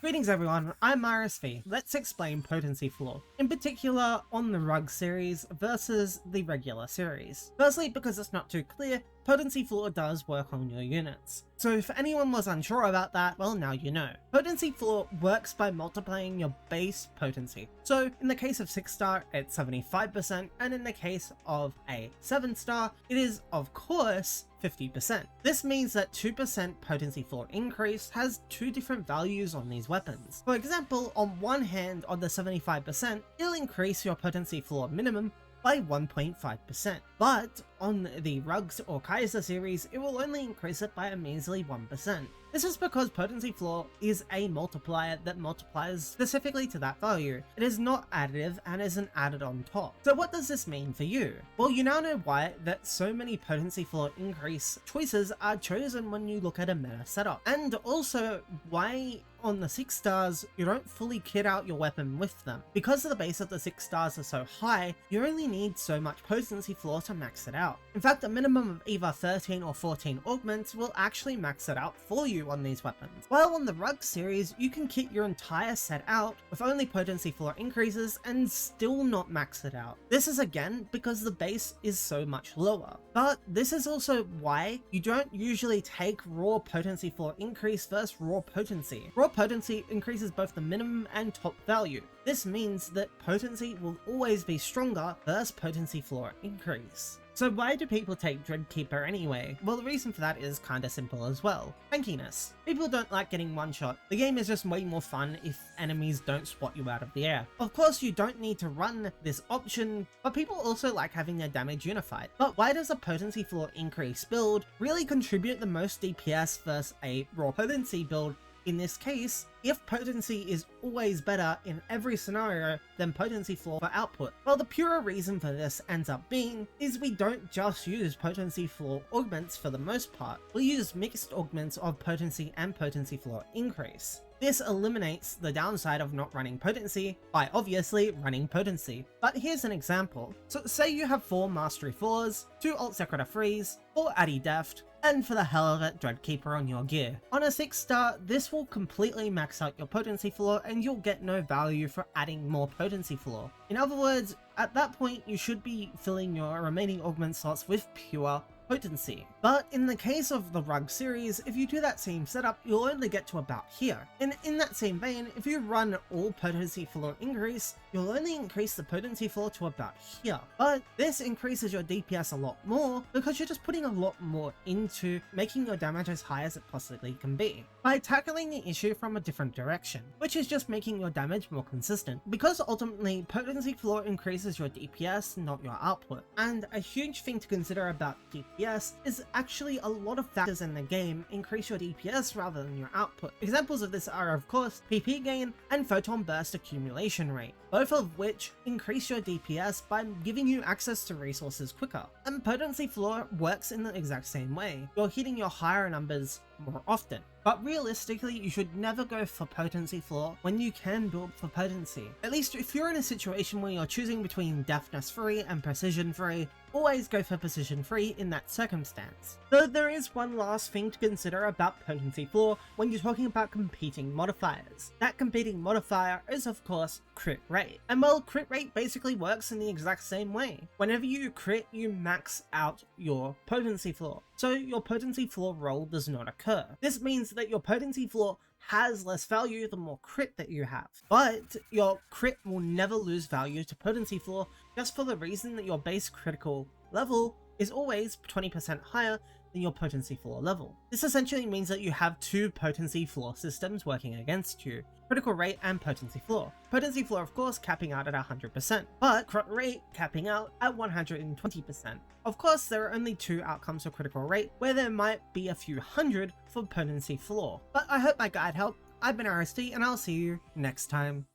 Greetings everyone, I'm RSV. Let's explain potency flaw, in particular on the rug series versus the regular series. Firstly, because it's not too clear, potency flaw does work on your units. So if anyone was unsure about that, well now you know. Potency flaw works by multiplying your base potency. So in the case of 6-star, it's 75%, and in the case of a 7-star, it is of course 50%. This means that 2% potency flaw increase has two different values on these weapons. For example, on one hand, on the 75%, it'll increase your potency flaw minimum by 1.5%, but on the Rugs or Kaiser series, it will only increase it by a measly 1%. This is because potency flaw is a multiplier that multiplies specifically to that value. It is not additive and isn't added on top. So what does this mean for you? Well, you now know why that so many potency flaw increase choices are chosen when you look at a meta setup, and also why on the 6 stars you don't fully kit out your weapon with them. Because the base of the 6 stars are so high, you only need so much potency flaw to max it out. In fact, a minimum of either 13 or 14 augments will actually max it out for you on these weapons. While on the Rug series, you can kit your entire set out with only potency flaw increases and still not max it out. This is again because the base is so much lower. But this is also why you don't usually take raw potency flaw increase versus raw potency. Raw potency increases both the minimum and top value. This means that potency will always be stronger versus potency flaw increase. So why do people take Dreadkeeper anyway? Well, the reason for that is kinda simple as well. Tankiness. People don't like getting one shot. The game is just way more fun if enemies don't swat you out of the air. Of course, you don't need to run this option, but people also like having their damage unified. But why does a potency flaw increase build really contribute the most DPS versus a raw potency build? In this case, if potency is always better in every scenario than potency flaw for output. Well, the pure reason for this ends up being is we don't just use potency flaw augments for the most part. We use mixed augments of potency and potency flaw increase. This eliminates the downside of not running potency by obviously running potency. But here's an example. So say you have 4 Mastery 4s, 2 Alt Secreta 3s, 4 Addy Deft, and for the hell of it, Dreadkeeper on your gear. On a 6-star, this will completely max out your potency flaw and you'll get no value for adding more potency flaw. In other words, at that point you should be filling your remaining augment slots with pure potency. But in the case of the Rug series, if you do that same setup, you'll only get to about here. And in that same vein, if you run all potency flaw increase, you'll only increase the potency flaw to about here. But this increases your DPS a lot more because you're just putting a lot more into making your damage as high as it possibly can be, by tackling the issue from a different direction, which is just making your damage more consistent. Because ultimately, potency flaw increases your DPS, not your output. And a huge thing to consider about DPS is actually a lot of factors in the game increase your DPS rather than your output. Examples of this are of course PP gain and photon burst accumulation rate, both of which increase your DPS by giving you access to resources quicker. And potency flaw works in the exact same way. You're hitting your higher numbers more often. But realistically, you should never go for potency flaw when you can build for potency. At least if you're in a situation where you're choosing between deftness 3 and precision 3, always go for precision 3 in that circumstance. Though there is one last thing to consider about potency flaw when you're talking about competing modifiers. That competing modifier is of course crit rate. And well, crit rate basically works in the exact same way. Whenever you crit, you max out your potency flaw, so your potency flaw roll does not occur. This means that your potency flaw has less value the more crit that you have, but your crit will never lose value to potency flaw just for the reason that your base critical level is always 20% higher than your potency flaw level. This essentially means that you have 2 potency flaw systems working against you, critical rate and potency flaw. Potency flaw of course capping out at 100%, but crit rate capping out at 120%. Of course there are only 2 outcomes for critical rate, where there might be a few hundred for potency flaw. But I hope my guide helped. I've been RSD and I'll see you next time.